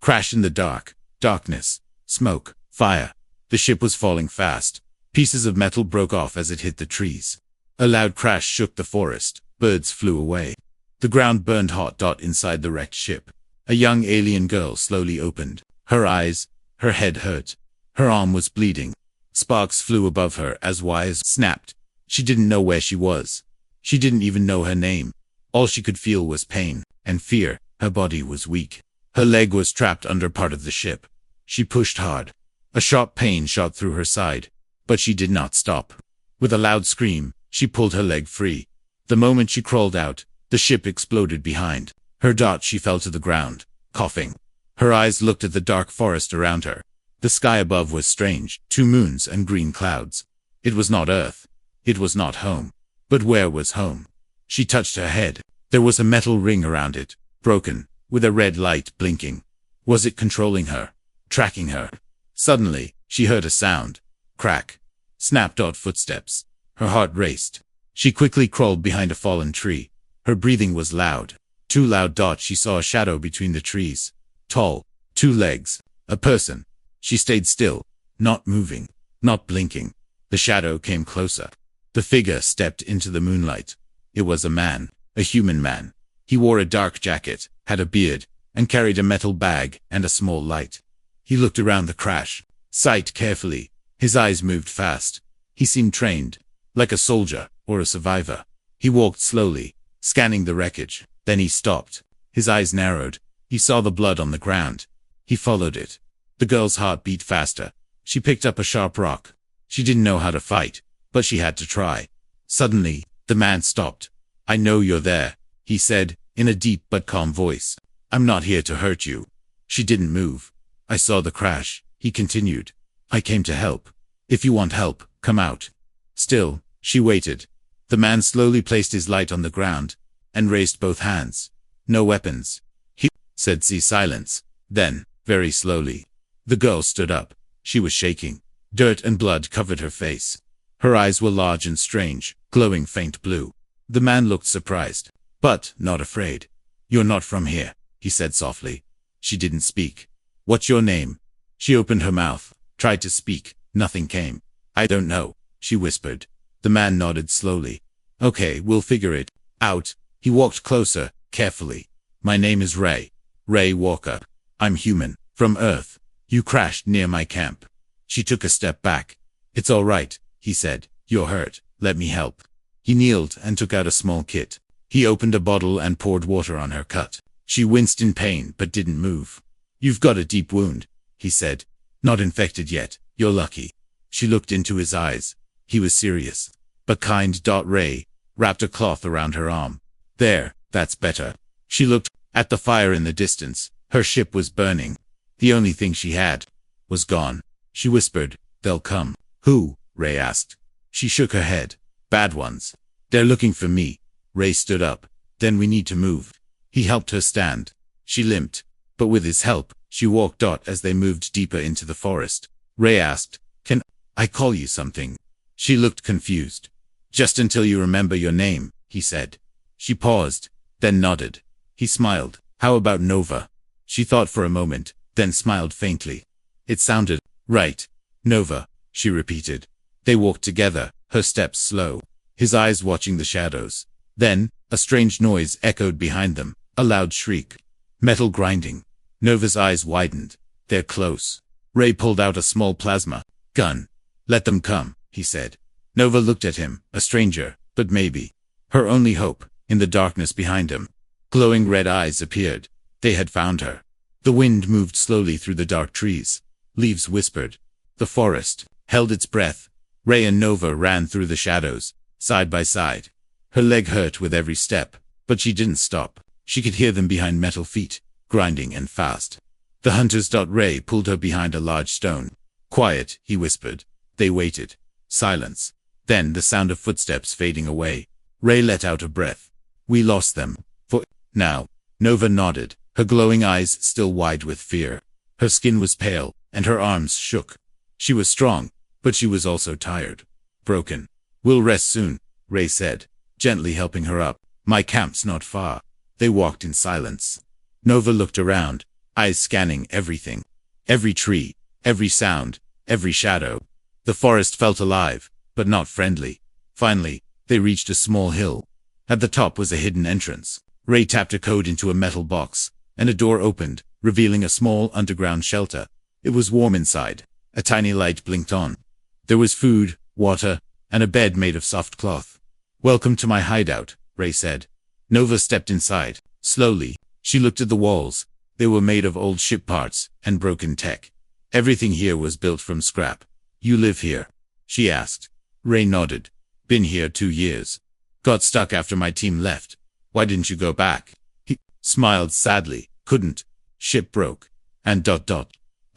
Crash in the dark. Darkness. Smoke. Fire. The ship was falling fast. Pieces of metal broke off as it hit the trees. A loud crash shook the forest. Birds flew away. The ground burned hot. Inside the wrecked ship, a young alien girl slowly opened her eyes. Her head hurt. Her arm was bleeding. Sparks flew above her as wires snapped. She didn't know where she was. She didn't even know her name. All she could feel was pain and fear. Her body was weak. Her leg was trapped under part of the ship. She pushed hard. A sharp pain shot through her side, but she did not stop. With a loud scream, she pulled her leg free. The moment she crawled out, the ship exploded behind her. She fell to the ground, coughing. Her eyes looked at the dark forest around her. The sky above was strange, 2 moons and green clouds. It was not Earth. It was not home. But where was home? She touched her head. There was a metal ring around it, broken, with a red light blinking. Was it controlling her? Tracking her? Suddenly, she heard a sound. Crack. Snap. Footsteps. Her heart raced. She quickly crawled behind a fallen tree. Her breathing was loud. Too loud. She saw a shadow between the trees. Tall. 2 legs. A person. She stayed still, not moving, not blinking. The shadow came closer. The figure stepped into the moonlight. It was a man, a human man. He wore a dark jacket, had a beard, and carried a metal bag and a small light. He looked around the crash site carefully. His eyes moved fast. He seemed trained, like a soldier or a survivor. He walked slowly, scanning the wreckage. Then he stopped. His eyes narrowed. He saw the blood on the ground. He followed it. The girl's heart beat faster. She picked up a sharp rock. She didn't know how to fight, but she had to try. Suddenly, the man stopped. "I know you're there," he said, in a deep but calm voice. "I'm not here to hurt you." She didn't move. "I saw the crash," he continued. "I came to help. If you want help, come out." Still, she waited. The man slowly placed his light on the ground and raised both hands. "No weapons," he said. "See silence." Then, very slowly, the girl stood up. She was shaking. Dirt and blood covered her face. Her eyes were large and strange, glowing faint blue. The man looked surprised, but not afraid. "You're not from here," he said softly. She didn't speak. "What's your name?" She opened her mouth, tried to speak. Nothing came. "I don't know," she whispered. The man nodded slowly. "Okay, we'll figure it out." He walked closer, carefully. "My name is Ray. Ray Walker. I'm human, from Earth. You crashed near my camp." She took a step back. "It's all right," he said. "You're hurt. Let me help." He kneeled and took out a small kit. He opened a bottle and poured water on her cut. She winced in pain but didn't move. "You've got a deep wound," he said. "Not infected yet. You're lucky." She looked into his eyes. He was serious, but kind. Ray wrapped a cloth around her arm. "There, that's better." She looked at the fire in the distance. Her ship was burning. The only thing she had was gone. She whispered, "They'll come." "Who?" Ray asked. She shook her head. "Bad ones. They're looking for me." Ray stood up. "Then we need to move." He helped her stand. She limped, but with his help, she walked. As they moved deeper into the forest, Ray asked, "Can I call you something?" She looked confused. "Just until you remember your name," he said. She paused, then nodded. He smiled. "How about Nova?" She thought for a moment, then smiled faintly. It sounded right. "Nova," she repeated. They walked together, her steps slow, his eyes watching the shadows. Then, a strange noise echoed behind them, a loud shriek. Metal grinding. Nova's eyes widened. "They're close." Ray pulled out a small plasma gun. "Let them come," he said. Nova looked at him, a stranger, but maybe her only hope. In the darkness behind him, glowing red eyes appeared. They had found her. The wind moved slowly through the dark trees. Leaves whispered. The forest held its breath. Ray and Nova ran through the shadows, side by side. Her leg hurt with every step, but she didn't stop. She could hear them behind metal feet, grinding and fast. The hunters. Ray pulled her behind a large stone. "Quiet," he whispered. They waited. Silence. Then the sound of footsteps fading away. Ray let out a breath. "We lost them. For now." Nova nodded, her glowing eyes still wide with fear. Her skin was pale, and her arms shook. She was strong, but she was also tired. Broken. "We'll rest soon," Ray said, gently helping her up. "My camp's not far." They walked in silence. Nova looked around. eyes scanning everything. Every tree, every sound, every shadow. The forest felt alive, but not friendly. Finally, they reached a small hill. At the top was a hidden entrance. Ray tapped a code into a metal box, and a door opened, revealing a small underground shelter. It was warm inside. A tiny light blinked on. There was food, water, and a bed made of soft cloth. "Welcome to my hideout," Ray said. Nova stepped inside. Slowly, she looked at the walls. They were made of old ship parts and broken tech. Everything here was built from scrap. "You live here?" she asked. Ray nodded. "Been here 2 years. Got stuck after my team left. Why didn't you go back?" He smiled sadly. "Couldn't. Ship broke. And ...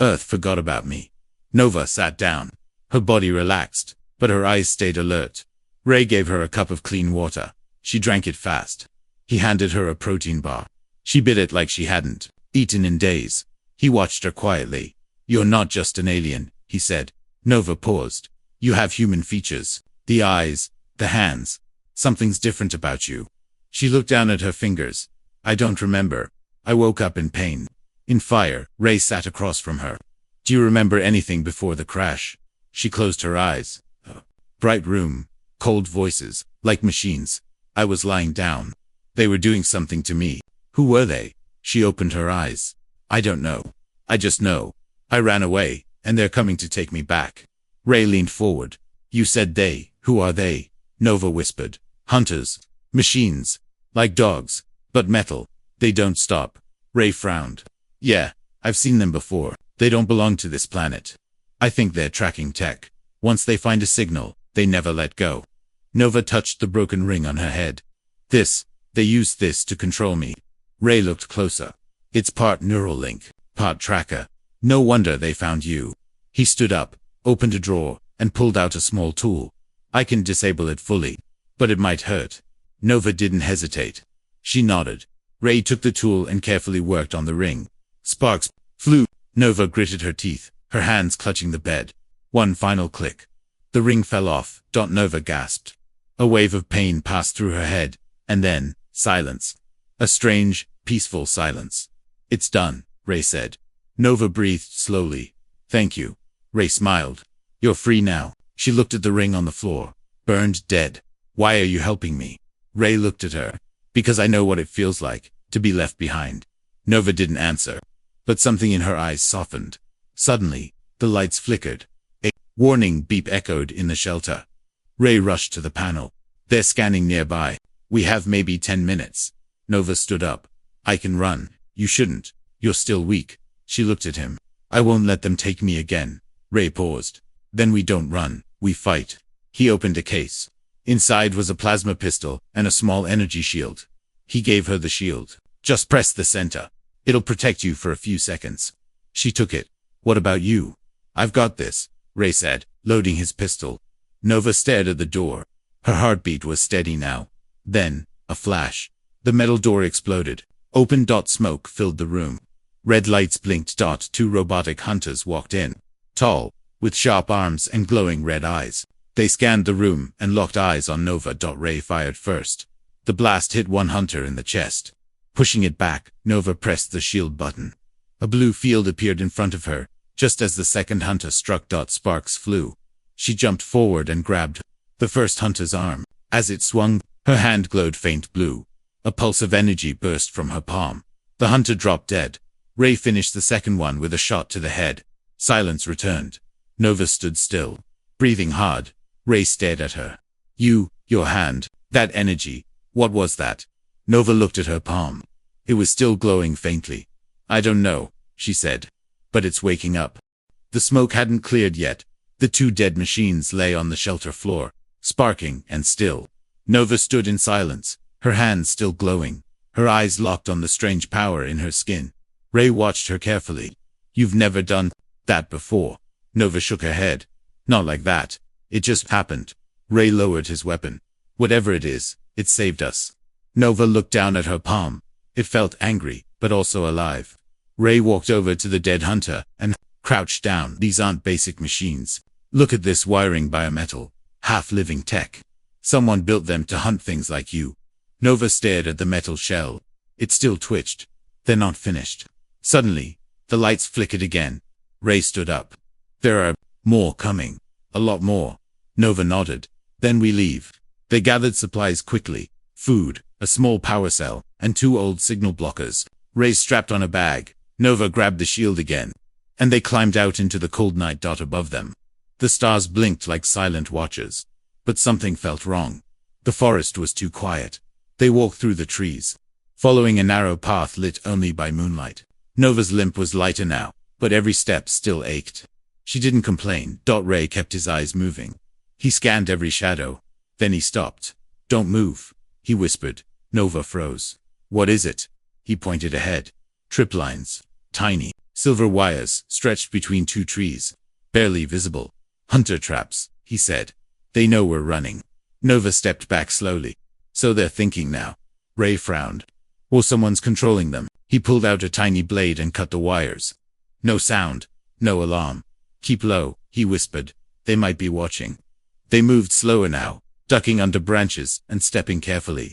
Earth forgot about me." Nova sat down. Her body relaxed, but her eyes stayed alert. Ray gave her a cup of clean water. She drank it fast. He handed her a protein bar. She bit it like she hadn't eaten in days. He watched her quietly. "You're not just an alien," he said. Nova paused. "You have human features. The eyes, the hands. Something's different about you." She looked down at her fingers. "I don't remember. I woke up in pain." In fire, Ray sat across from her. "Do you remember anything before the crash?" She closed her eyes. Bright room, cold voices, like machines. I was lying down. They were doing something to me. "Who were they?" She opened her eyes. "I don't know. I just know. I ran away, and they're coming to take me back." Ray leaned forward. "You said they. Who are they?" Nova whispered. "Hunters. Machines. Like dogs. But metal. They don't stop." Ray frowned. "Yeah, I've seen them before. They don't belong to this planet. I think they're tracking tech. Once they find a signal, they never let go." Nova touched the broken ring on her head. They used this to control me." Ray looked closer. "It's part neural link, part tracker. No wonder they found you." He stood up, opened a drawer, and pulled out a small tool. "I can disable it fully, but it might hurt." Nova didn't hesitate. She nodded. Ray took the tool and carefully worked on the ring. Sparks flew. Nova gritted her teeth, her hands clutching the bed. One final click. The ring fell off. Nova gasped. A wave of pain passed through her head, and then silence. A strange, peaceful silence. "It's done," Ray said. Nova breathed slowly. "Thank you." Ray smiled. "You're free now." She looked at the ring on the floor. "Burned dead. Why are you helping me?" Ray looked at her. "Because I know what it feels like to be left behind." Nova didn't answer, but something in her eyes softened. Suddenly, the lights flickered. A warning beep echoed in the shelter. Ray rushed to the panel. "They're scanning nearby. We have maybe 10 minutes. Nova stood up. "I can run." "You shouldn't. You're still weak." She looked at him. "I won't let them take me again." Ray paused. "Then we don't run, we fight." He opened a case. Inside was a plasma pistol and a small energy shield. He gave her the shield. "Just press the center. It'll protect you for a few seconds." She took it. "What about you?" "I've got this," Ray said, loading his pistol. Nova stared at the door. Her heartbeat was steady now. Then, a flash. The metal door exploded. Open. Smoke filled the room. Red lights blinked. 2 robotic hunters walked in. Tall, with sharp arms and glowing red eyes. They scanned the room and locked eyes on Nova. Ray fired first. The blast hit one hunter in the chest. Pushing it back, Nova pressed the shield button. A blue field appeared in front of her, just as the second hunter struck. Sparks flew. She jumped forward and grabbed the first hunter's arm. As it swung, her hand glowed faint blue. A pulse of energy burst from her palm. The hunter dropped dead. Ray finished the second one with a shot to the head. Silence returned. Nova stood still, breathing hard. Ray stared at her. Your hand, that energy, what was that?" Nova looked at her palm. It was still glowing faintly. "I don't know," she said. "But it's waking up." The smoke hadn't cleared yet. The 2 dead machines lay on the shelter floor, sparking and still. Nova stood in silence, her hands still glowing, her eyes locked on the strange power in her skin. Ray watched her carefully. "You've never done that before." Nova shook her head. "Not like that. It just happened." Ray lowered his weapon. "Whatever it is, it saved us." Nova looked down at her palm. It felt angry, but also alive. Ray walked over to the dead hunter and crouched down. "These aren't basic machines. Look at this wiring, biometal. Half-living tech. Someone built them to hunt things like you." Nova stared at the metal shell. It still twitched. "They're not finished." Suddenly, the lights flickered again. Ray stood up. There are more coming. A lot more. Nova nodded. Then we leave. They gathered supplies quickly. Food, a small power cell, and 2 old signal blockers. Ray strapped on a bag. Nova grabbed the shield again. And they climbed out into the cold night above them. The stars blinked like silent watchers. But something felt wrong. The forest was too quiet. They walked through the trees, following a narrow path lit only by moonlight. Nova's limp was lighter now, but every step still ached. She didn't complain. Ray kept his eyes moving. He scanned every shadow. Then he stopped. "Don't move," he whispered. Nova froze. "What is it?" He pointed ahead. Trip lines. Tiny, silver wires stretched between 2 trees. Barely visible. "Hunter traps," he said. "They know we're running." Nova stepped back slowly. "So they're thinking now." Ray frowned. "Or someone's controlling them." He pulled out a tiny blade and cut the wires. No sound. No alarm. "Keep low," he whispered. "They might be watching." They moved slower now, ducking under branches and stepping carefully.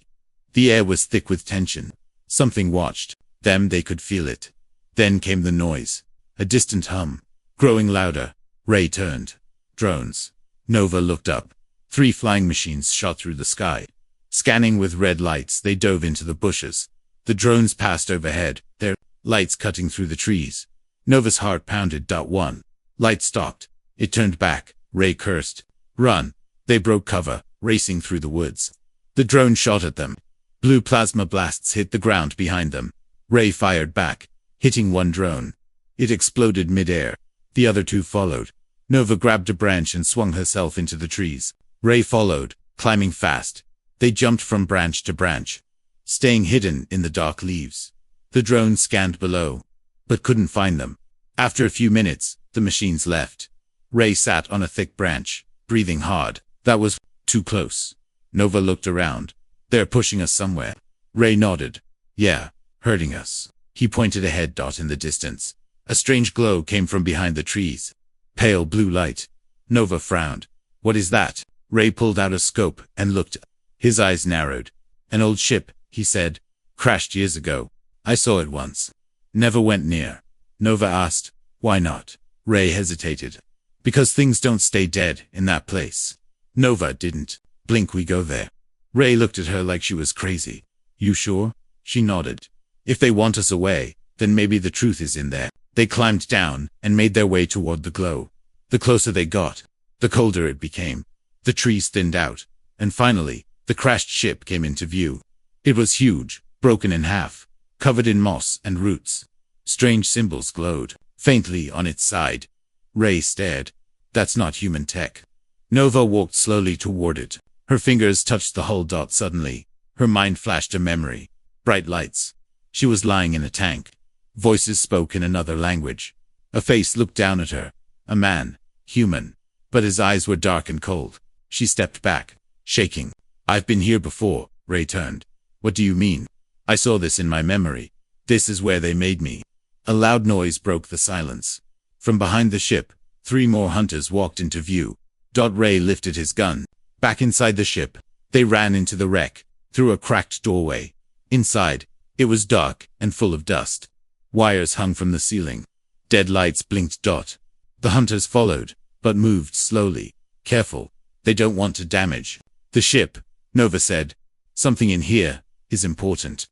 The air was thick with tension. Something watched them. They could feel it. Then came the noise. A distant hum. Growing louder. Ray turned. Drones. Nova looked up. 3 flying machines shot through the sky. Scanning with red lights, they dove into the bushes. The drones passed overhead, their lights cutting through the trees. Nova's heart pounded. 1. Light stopped. It turned back. Ray cursed. "Run." They broke cover, racing through the woods. The drone shot at them. Blue plasma blasts hit the ground behind them. Ray fired back, hitting one drone. It exploded mid-air. The other 2 followed. Nova grabbed a branch and swung herself into the trees. Ray followed, climbing fast. They jumped from branch to branch, staying hidden in the dark leaves. The drone scanned below, but couldn't find them. After a few minutes, the machines left. Ray sat on a thick branch, breathing hard. That was too close. Nova looked around. "They're pushing us somewhere." Ray nodded. "Yeah, hurting us." He pointed ahead. In the distance, a strange glow came from behind the trees. Pale blue light. Nova frowned. "What is that?" Ray pulled out a scope and looked. His eyes narrowed. "An old ship," he said. "Crashed years ago. I saw it once. Never went near." Nova asked, "Why not?" Ray hesitated. "Because things don't stay dead in that place." Nova didn't blink. "We go there." Ray looked at her like she was crazy. "You sure?" She nodded. "If they want us away, then maybe the truth is in there." They climbed down and made their way toward the glow. The closer they got, the colder it became. The trees thinned out, and finally, the crashed ship came into view. It was huge, broken in half, covered in moss and roots. Strange symbols glowed faintly on its side. Ray stared. "That's not human tech." Nova walked slowly toward it. Her fingers touched the hull. Suddenly, her mind flashed a memory. Bright lights. She was lying in a tank. Voices spoke in another language. A face looked down at her. A man. Human. But his eyes were dark and cold. She stepped back, shaking. "I've been here before." Ray turned. "What do you mean?" "I saw this in my memory. This is where they made me." A loud noise broke the silence. From behind the ship, 3 more hunters walked into view. Ray lifted his gun. Back inside the ship, they ran into the wreck, through a cracked doorway. Inside, it was dark and full of dust. Wires hung from the ceiling. Dead lights blinked. The hunters followed, but moved slowly. "Careful. They don't want to damage the ship," Nova said. "Something in here is important."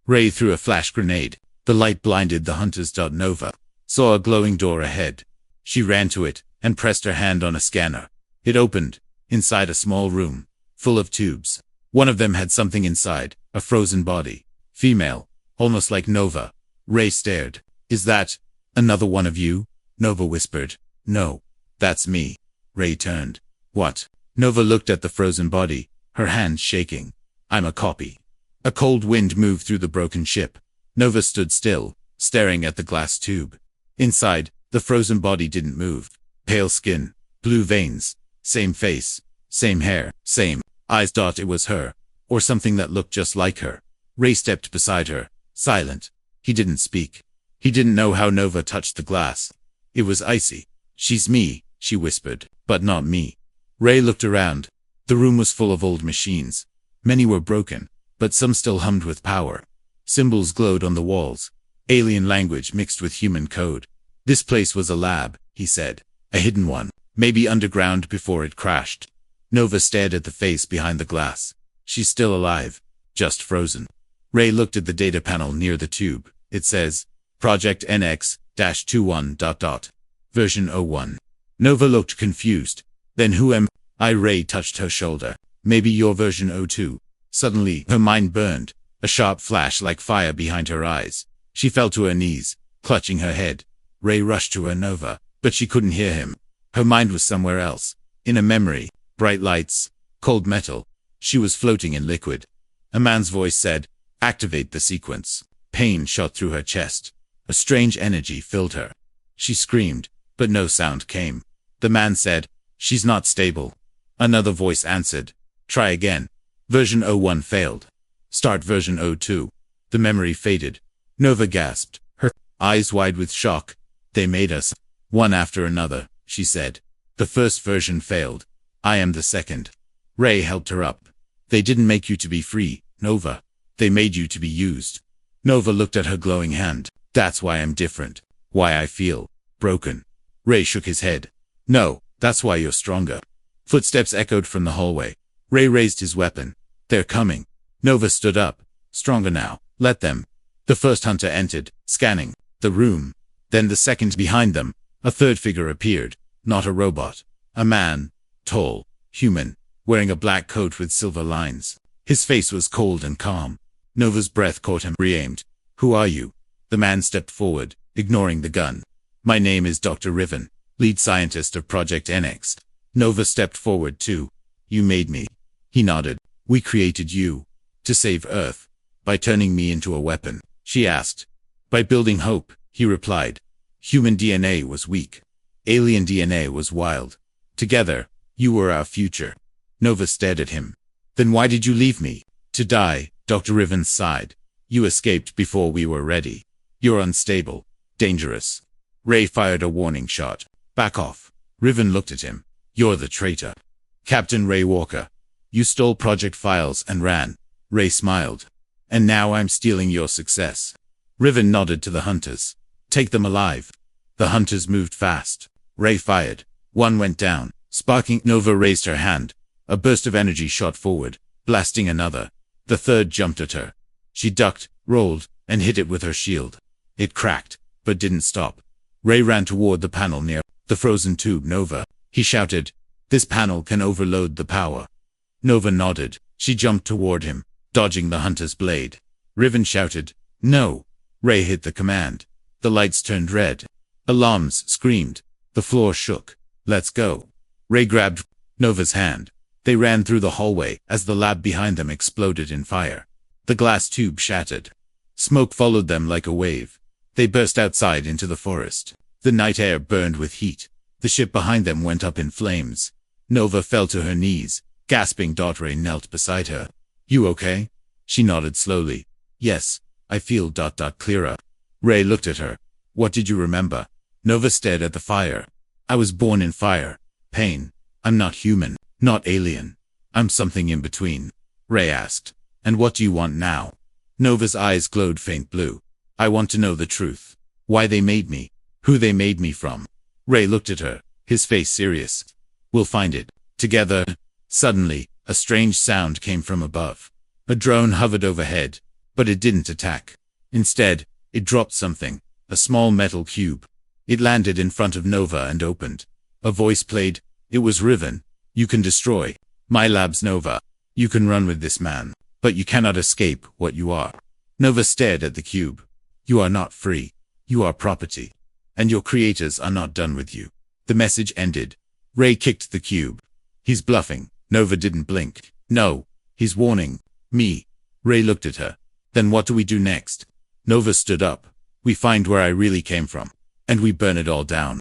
Ray threw a flash grenade. The light blinded the hunters. Nova saw a glowing door ahead. She ran to it and pressed her hand on a scanner. It opened, inside a small room, full of tubes. One of them had something inside, a frozen body. Female, almost like Nova. Ray stared. "Is that another one of you?" Nova whispered. "No, that's me." Ray turned. "What?" Nova looked at the frozen body, her hands shaking. "I'm a copy." A cold wind moved through the broken ship. Nova stood still, staring at the glass tube. Inside, the frozen body didn't move. Pale skin, blue veins, same face, same hair, same eyes. It was her, or something that looked just like her. Ray stepped beside her, silent. He didn't speak. He didn't know how Nova touched the glass. It was icy. "She's me," she whispered, "but not me." Ray looked around. The room was full of old machines. Many were broken, but some still hummed with power. Symbols glowed on the walls. Alien language mixed with human code. This place was a lab, he said. A hidden one. Maybe underground before it crashed. Nova stared at the face behind the glass. She's still alive. Just frozen. Ray looked at the data panel near the tube. It says, Project NX-21... Version 01. Nova looked confused. Then who am I? Ray touched her shoulder. Maybe you're version 02. Suddenly, her mind burned. A sharp flash like fire behind her eyes. She fell to her knees, clutching her head. Ray rushed to her. Nova, but she couldn't hear him. Her mind was somewhere else. In a memory. Bright lights. Cold metal. She was floating in liquid. A man's voice said, activate the sequence. Pain shot through her chest. A strange energy filled her. She screamed, but no sound came. The man said, she's not stable. Another voice answered, try again. Version 01 failed. Start version 02. The memory faded. Nova gasped, her eyes wide with shock. They made us. One after another, she said. The first version failed. I am the second. Ray helped her up. They didn't make you to be free, Nova. They made you to be used. Nova looked at her glowing hand. That's why I'm different. Why I feel broken. Ray shook his head. No, that's why you're stronger. Footsteps echoed from the hallway. Ray raised his weapon. They're coming. Nova stood up. Stronger now. Let them. The first hunter entered, scanning the room. Then the second behind them. A third figure appeared. Not a robot. A man. Tall. Human. Wearing a black coat with silver lines. His face was cold and calm. Nova's breath caught him. Re-aimed. Who are you? The man stepped forward, ignoring the gun. My name is Dr. Riven, lead scientist of Project NX. Nova stepped forward too. You made me. He nodded. We created you. To save Earth. By turning me into a weapon, she asked. By building hope, he replied. Human DNA was weak. Alien DNA was wild. Together, you were our future. Nova stared at him. Then why did you leave me? To die, Dr. Riven sighed. You escaped before we were ready. You're unstable. Dangerous. Ray fired a warning shot. Back off. Riven looked at him. You're the traitor. Captain Ray Walker. You stole project files and ran. Ray smiled. And now I'm stealing your success. Riven nodded to the hunters. Take them alive. The hunters moved fast. Ray fired. One went down. Sparking. Nova raised her hand. A burst of energy shot forward, blasting another. The third jumped at her. She ducked, rolled, and hit it with her shield. It cracked, but didn't stop. Ray ran toward the panel near the frozen tube. Nova, he shouted. This panel can overload the power. Nova nodded. She jumped toward him, dodging the hunter's blade. Riven shouted, no. Ray hit the command. The lights turned red. Alarms screamed. The floor shook. Let's go. Ray grabbed Nova's hand. They ran through the hallway as the lab behind them exploded in fire. The glass tube shattered. Smoke followed them like a wave. They burst outside into the forest. The night air burned with heat. The ship behind them went up in flames. Nova fell to her knees, gasping. Ray knelt beside her. You okay? She nodded slowly. Yes, I feel clearer. Ray looked at her. What did you remember? Nova stared at the fire. I was born in fire. Pain. I'm not human, not alien. I'm something in between. Ray asked. And what do you want now? Nova's eyes glowed faint blue. I want to know the truth. Why they made me. Who they made me from. Ray looked at her, his face serious. We'll find it. Together. Suddenly, a strange sound came from above. A drone hovered overhead, but it didn't attack. Instead, it dropped something, a small metal cube. It landed in front of Nova and opened. A voice played. It was Riven. You can destroy my labs, Nova. You can run with this man, but you cannot escape what you are. Nova stared at the cube. You are not free. You are property. And your creators are not done with you. The message ended. Ray kicked the cube. He's bluffing. Nova didn't blink. No, he's warning me. Ray looked at her. Then what do we do next? Nova stood up. We find where I really came from. And we burn it all down.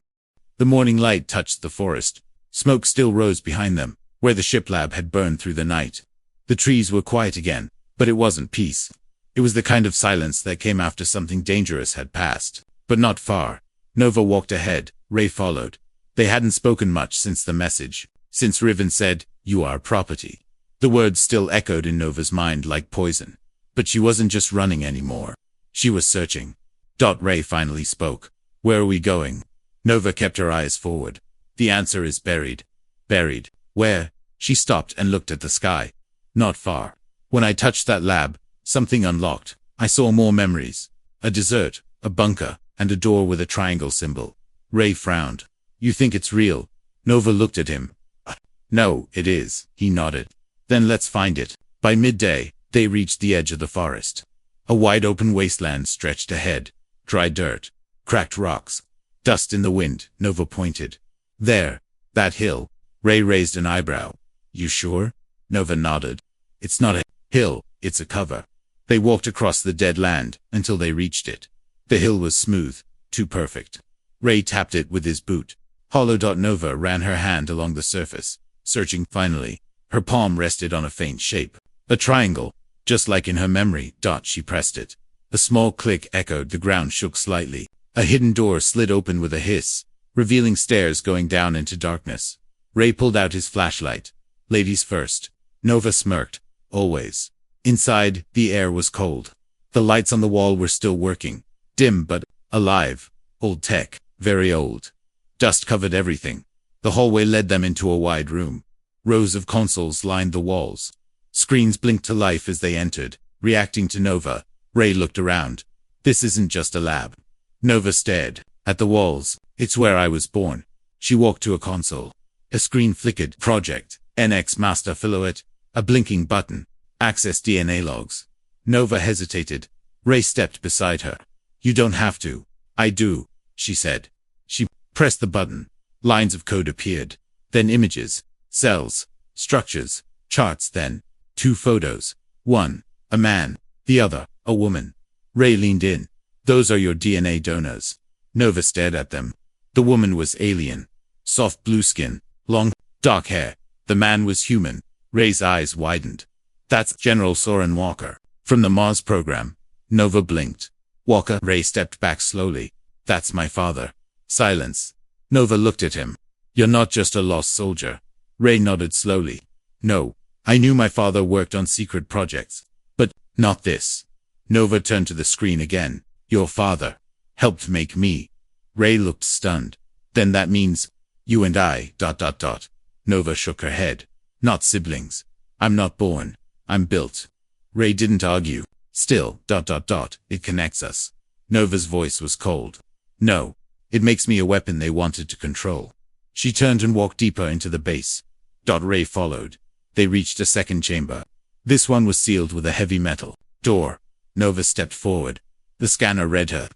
The morning light touched the forest. Smoke still rose behind them, where the ship lab had burned through the night. The trees were quiet again, but it wasn't peace. It was the kind of silence that came after something dangerous had passed, but not far. Nova walked ahead. Ray followed. They hadn't spoken much since the message, since Riven said, you are property. The words still echoed in Nova's mind like poison. But she wasn't just running anymore. She was searching. Ray finally spoke. Where are we going? Nova kept her eyes forward. The answer is buried. Buried. Where? She stopped and looked at the sky. Not far. When I touched that lab, something unlocked. I saw more memories. A desert, a bunker, and a door with a triangle symbol. Ray frowned. You think it's real? Nova looked at him. No, it is, he nodded. Then let's find it. By midday, they reached the edge of the forest. A wide open wasteland stretched ahead. Dry dirt. Cracked rocks. Dust in the wind, Nova pointed. There. That hill. Ray raised an eyebrow. You sure? Nova nodded. It's not a hill, it's a cover. They walked across the dead land until they reached it. The hill was smooth, too perfect. Ray tapped it with his boot. Hollow. Nova ran her hand along the surface, searching. Finally, her palm rested on a faint shape. A triangle, just like in her memory. She pressed it. A small click echoed. The ground shook slightly. A hidden door slid open with a hiss, revealing stairs going down into darkness. Ray pulled out his flashlight. Ladies first. Nova smirked. Always. Inside, the air was cold. The lights on the wall were still working. Dim but alive. Old tech. Very old. Dust covered everything. The hallway led them into a wide room. Rows of consoles lined the walls. Screens blinked to life as they entered, reacting to Nova. Ray looked around. This isn't just a lab. Nova stared at the walls. It's where I was born. She walked to a console. A screen flickered. Project. NX Master Silhouette. A blinking button. Access DNA logs. Nova hesitated. Ray stepped beside her. You don't have to. I do, she said. She pressed the button. Lines of code appeared. Then images. Cells. Structures. Charts. Then 2 photos. One, a man. The other, a woman. Ray leaned in. Those are your DNA donors. Nova stared at them. The woman was alien. Soft blue skin. Long, dark hair. The man was human. Ray's eyes widened. That's General Soren Walker. From the Mars program. Nova blinked. Walker. Ray stepped back slowly. That's my father. Silence. Nova looked at him. You're not just a lost soldier. Ray nodded slowly. No. I knew my father worked on secret projects. But not this. Nova turned to the screen again. Your father helped make me. Ray looked stunned. Then that means you and I. Nova shook her head. Not siblings. I'm not born. I'm built. Ray didn't argue. Still. It connects us. Nova's voice was cold. No. It makes me a weapon they wanted to control. She turned and walked deeper into the base. Ray followed. They reached a second chamber. This one was sealed with a heavy metal door. Nova stepped forward. The scanner read her.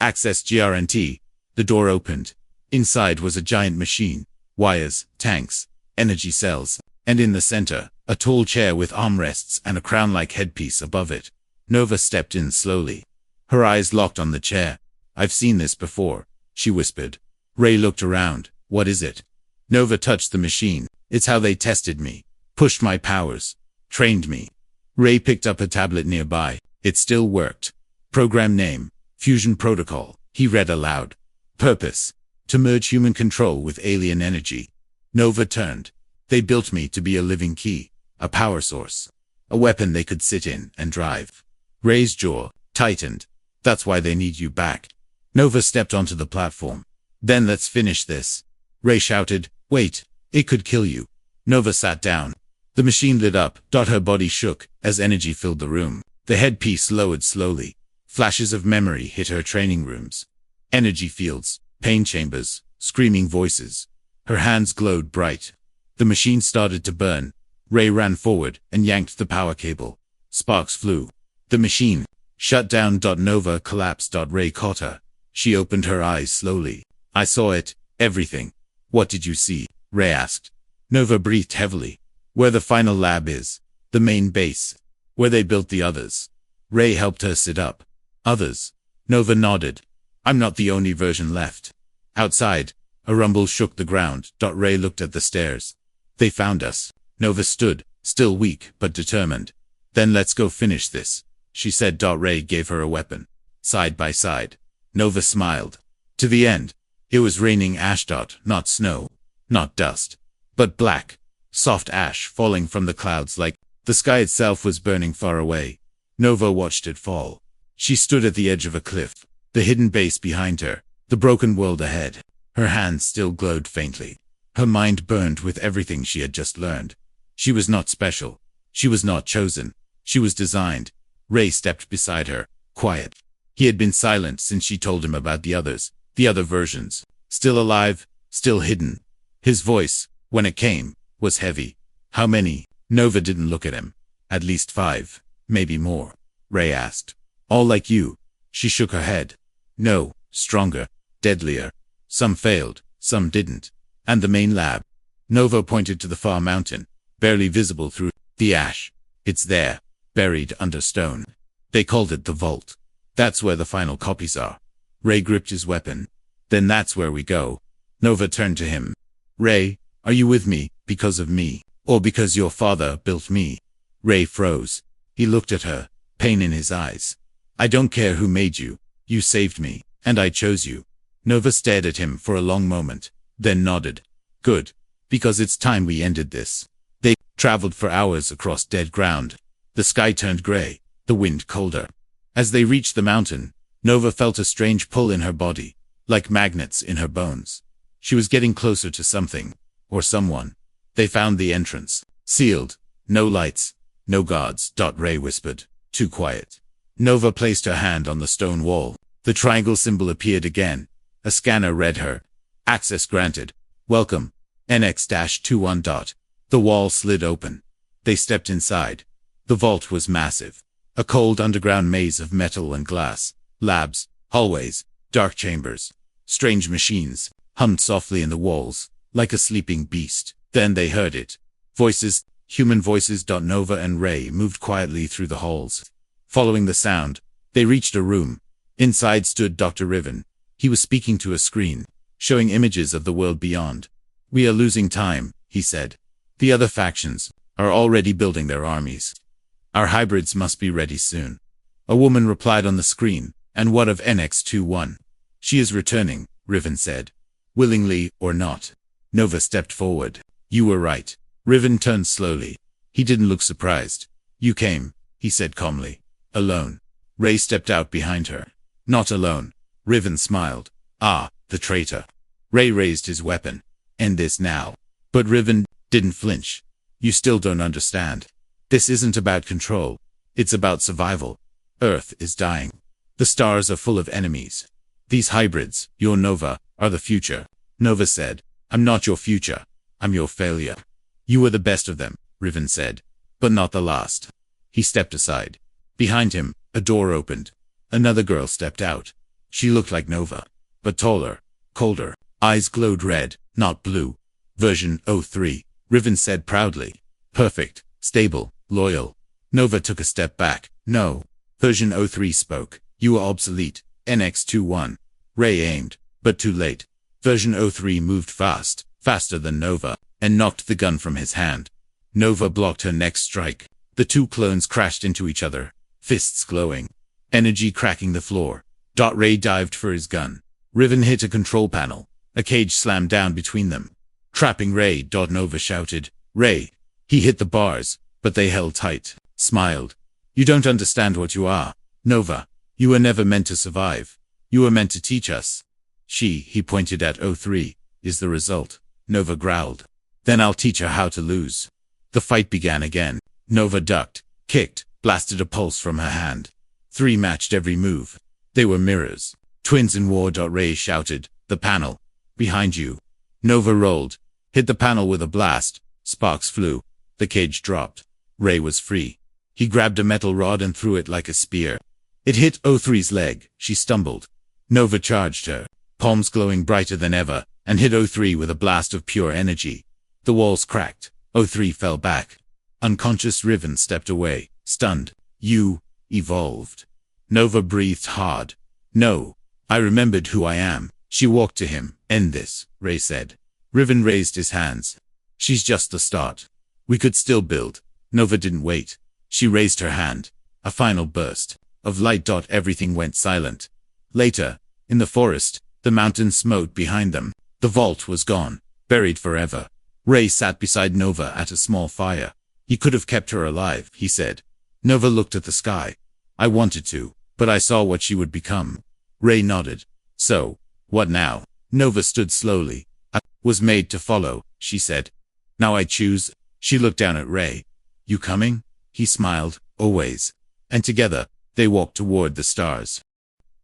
Access GRNT. The door opened. Inside was a giant machine. Wires, tanks, energy cells, and in the center, a tall chair with armrests and a crown-like headpiece above it. Nova stepped in slowly. Her eyes locked on the chair. I've seen this before, she whispered. Ray looked around. What is it? Nova touched the machine. It's how they tested me. Pushed my powers. Trained me. Ray picked up a tablet nearby. It still worked. Program name. Fusion Protocol. He read aloud. Purpose. To merge human control with alien energy. Nova turned. They built me to be a living key. A power source. A weapon they could sit in and drive. Ray's jaw tightened. That's why they need you back. Nova stepped onto the platform. Then let's finish this. Ray shouted. Wait. It could kill you. Nova sat down. The machine lit up. Her body shook as energy filled the room. The headpiece lowered slowly. Flashes of memory hit her training rooms. Energy fields, pain chambers, screaming voices. Her hands glowed bright. The machine started to burn. Ray ran forward and yanked the power cable. Sparks flew. The machine shut down. Nova collapsed. Ray caught her. She opened her eyes slowly. I saw it. Everything. What did you see? Ray asked. Nova breathed heavily. Where the final lab is. The main base. Where they built the others. Ray helped her sit up. Others. Nova nodded. I'm not the only version left. Outside, a rumble shook the ground. Ray looked at the stairs. They found us. Nova stood, still weak but determined. Then let's go finish this, she said. Ray gave her a weapon. Side by side. Nova smiled. To the end. It was raining ash. Not snow. Not dust. But black. Soft ash falling from the clouds like the sky itself was burning far away. Nova watched it fall. She stood at the edge of a cliff. The hidden base behind her, the broken world ahead. Her hands still glowed faintly. Her mind burned with everything she had just learned. She was not special. She was not chosen. She was designed. Ray stepped beside her, quiet. He had been silent since she told him about the others, the other versions. Still alive, still hidden. His voice, when it came, was heavy. How many? Nova didn't look at him. At least 5, maybe more. Ray asked. All like you. She shook her head. No, stronger, deadlier. Some failed, some didn't. And the main lab. Nova pointed to the far mountain, barely visible through the ash. It's there, buried under stone. They called it the vault. That's where the final copies are. Ray gripped his weapon. Then that's where we go. Nova turned to him. Ray, are you with me, because of me, or because your father built me? Ray froze. He looked at her, pain in his eyes. I don't care who made you. You saved me, and I chose you. Nova stared at him for a long moment, then nodded. Good, because it's time we ended this. They traveled for hours across dead ground. The sky turned gray, the wind colder. As they reached the mountain, Nova felt a strange pull in her body, like magnets in her bones. She was getting closer to something, or someone. They found the entrance, sealed, no lights, no guards. Ray whispered, too quiet. Nova placed her hand on the stone wall. The triangle symbol appeared again. A scanner read her. Access granted. Welcome. NX-21. The wall slid open. They stepped inside. The vault was massive. A cold underground maze of metal and glass. Labs, hallways, dark chambers. Strange machines hummed softly in the walls, like a sleeping beast. Then they heard it. Voices, human voices. Nova and Ray moved quietly through the halls. Following the sound, they reached a room. Inside stood Dr. Riven. He was speaking to a screen, showing images of the world beyond. We are losing time, he said. The other factions are already building their armies. Our hybrids must be ready soon. A woman replied on the screen. And what of NX-21? She is returning, Riven said. Willingly or not. Nova stepped forward. You were right. Riven turned slowly. He didn't look surprised. You came, he said calmly. Alone. Ray stepped out behind her. Not alone. Riven smiled. Ah, the traitor. Ray raised his weapon. End this now. But Riven didn't flinch. You still don't understand. This isn't about control. It's about survival. Earth is dying. The stars are full of enemies. These hybrids, your Nova, are the future. Nova said, I'm not your future. I'm your failure. You were the best of them, Riven said. But not the last. He stepped aside. Behind him, a door opened. Another girl stepped out. She looked like Nova, but taller, colder. Eyes glowed red, not blue. Version 03, Riven said proudly. Perfect, stable, loyal. Nova took a step back. No. Version 03 spoke. You are obsolete. NX-21. Ray aimed, but too late. Version 03 moved fast, faster than Nova, and knocked the gun from his hand. Nova blocked her next strike. The two clones crashed into each other, fists glowing. Energy cracking the floor. Ray dived for his gun. Riven hit a control panel. A cage slammed down between them. Trapping Ray. Nova shouted. Ray. He hit the bars, but they held tight. Smiled. You don't understand what you are, Nova. You were never meant to survive. You were meant to teach us. He pointed at 03, is the result. Nova growled. Then I'll teach her how to lose. The fight began again. Nova ducked, kicked, blasted a pulse from her hand. 3 matched every move. They were mirrors. Twins in war. Ray shouted. The panel. Behind you. Nova rolled. Hit the panel with a blast. Sparks flew. The cage dropped. Ray was free. He grabbed a metal rod and threw it like a spear. It hit 03's leg. She stumbled. Nova charged her, palms glowing brighter than ever, and hit 03 with a blast of pure energy. The walls cracked. 03 fell back. Unconscious. Riven stepped away, stunned. You evolved. Nova breathed hard. No. I remembered who I am. She walked to him. End this, Ray said. Riven raised his hands. She's just the start. We could still build. Nova didn't wait. She raised her hand. A final burst of light. Everything went silent. Later, in the forest, the mountain smote behind them. The vault was gone, buried forever. Ray sat beside Nova at a small fire. He could have kept her alive, he said. Nova looked at the sky. I wanted to, but I saw what she would become. Ray nodded. So, what now? Nova stood slowly. I was made to follow, she said. Now I choose. She looked down at Ray. You coming? He smiled. Always. And together, they walked toward the stars.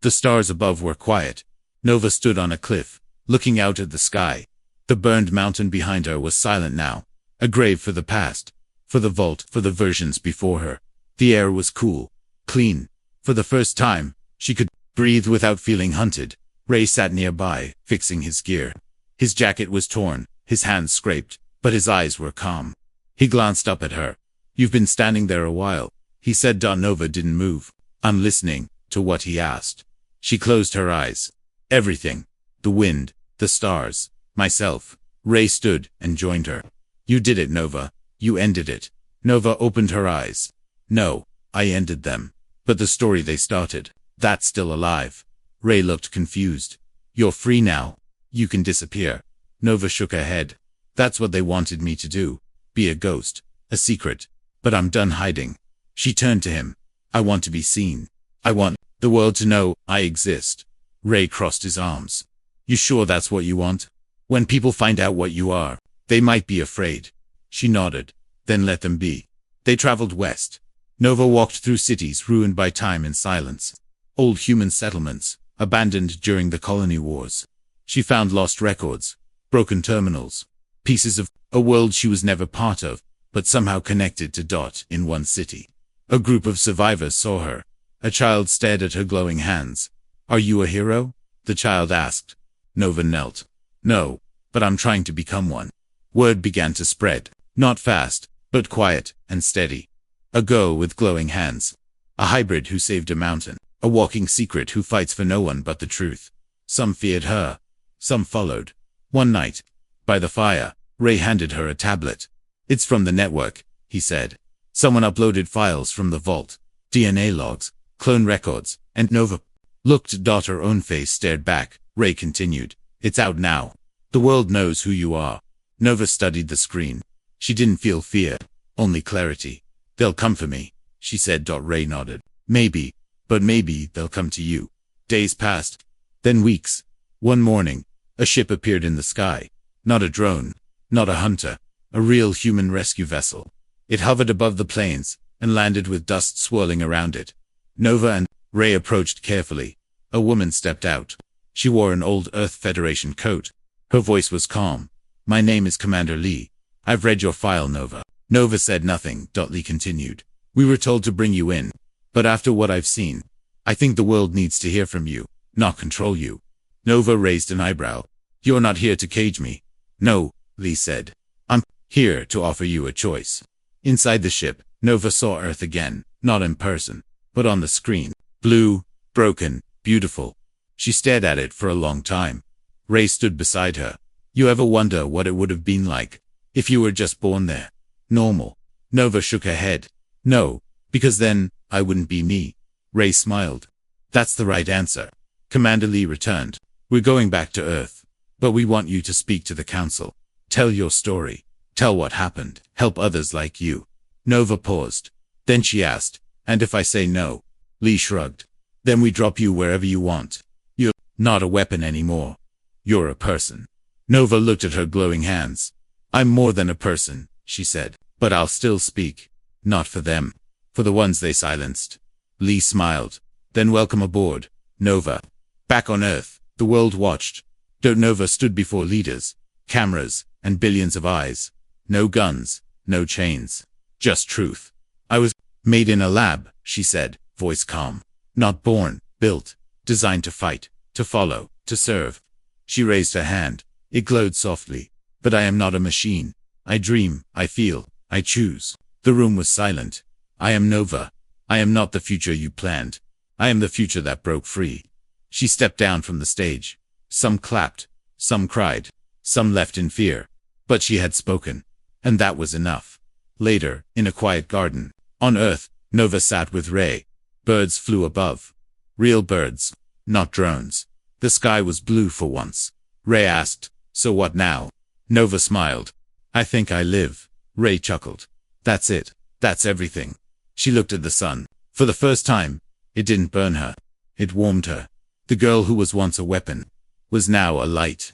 The stars above were quiet. Nova stood on a cliff, looking out at the sky. The burned mountain behind her was silent now. A grave for the past. For the vault, for the versions before her. The air was cool. Clean. For the first time, she could breathe without feeling hunted. Ray sat nearby, fixing his gear. His jacket was torn, his hands scraped, but his eyes were calm. He glanced up at her. You've been standing there a while, he said. Nova didn't move. I'm listening to what he asked. She closed her eyes. Everything. The wind, the stars, myself. Ray stood and joined her. You did it, Nova. You ended it. Nova opened her eyes. No, I ended them. But the story they started, that's still alive. Ray looked confused. You're free now. You can disappear. Nova shook her head. That's what they wanted me to do. Be a ghost. A secret. But I'm done hiding. She turned to him. I want to be seen. I want the world to know I exist. Ray crossed his arms. You sure that's what you want? When people find out what you are, they might be afraid. She nodded. Then let them be. They traveled west. Nova walked through cities ruined by time and silence. Old human settlements, abandoned during the colony wars. She found lost records, broken terminals, pieces of a world she was never part of, but somehow connected to Dot in one city. A group of survivors saw her. A child stared at her glowing hands. Are you a hero? The child asked. Nova knelt. No, but I'm trying to become one. Word began to spread, not fast, but quiet and steady. A girl with glowing hands. A hybrid who saved a mountain. A walking secret who fights for no one but the truth. Some feared her. Some followed. One night, by the fire, Ray handed her a tablet. It's from the network, he said. Someone uploaded files from the vault. DNA logs, clone records, and Nova looked. Her own face stared back. Ray continued. It's out now. The world knows who you are. Nova studied the screen. She didn't feel fear, only clarity. They'll come for me, she said. Ray nodded. Maybe, but maybe they'll come to you. Days passed, then weeks. One morning, a ship appeared in the sky. Not a drone, not a hunter, a real human rescue vessel. It hovered above the plains and landed with dust swirling around it. Nova and Ray approached carefully. A woman stepped out. She wore an old Earth Federation coat. Her voice was calm. My name is Commander Lee. I've read your file, Nova. Nova said nothing. Lee continued. We were told to bring you in. But after what I've seen, I think the world needs to hear from you, not control you. Nova raised an eyebrow. You're not here to cage me. No, Lee said. I'm here to offer you a choice. Inside the ship, Nova saw Earth again, not in person, but on the screen. Blue, broken, beautiful. She stared at it for a long time. Ray stood beside her. You ever wonder what it would have been like if you were just born there? Normal. Nova shook her head. No, because then I wouldn't be me. Ray smiled. That's the right answer. Commander Lee returned. We're going back to Earth, but we want you to speak to the Council. Tell your story. Tell what happened. Help others like you. Nova paused. Then she asked, and if I say no? Lee shrugged. Then we drop you wherever you want. You're not a weapon anymore. You're a person. Nova looked at her glowing hands. I'm more than a person, she said, but I'll still speak. Not for them. For the ones they silenced. Lee smiled. Then welcome aboard, Nova. Back on Earth, the world watched. Nova stood before leaders, cameras, and billions of eyes. No guns, no chains. Just truth. I was made in a lab, she said, voice calm. Not born, built, designed to fight, to follow, to serve. She raised her hand. It glowed softly. But I am not a machine. I dream, I feel, I choose. The room was silent. I am Nova. I am not the future you planned. I am the future that broke free. She stepped down from the stage. Some clapped, some cried, some left in fear. But she had spoken. And that was enough. Later, in a quiet garden, on Earth, Nova sat with Ray. Birds flew above. Real birds, not drones. The sky was blue for once. Ray asked, so what now? Nova smiled. I think I live. Ray chuckled. That's it. That's everything. She looked at the sun. For the first time, it didn't burn her. It warmed her. The girl who was once a weapon was now a light.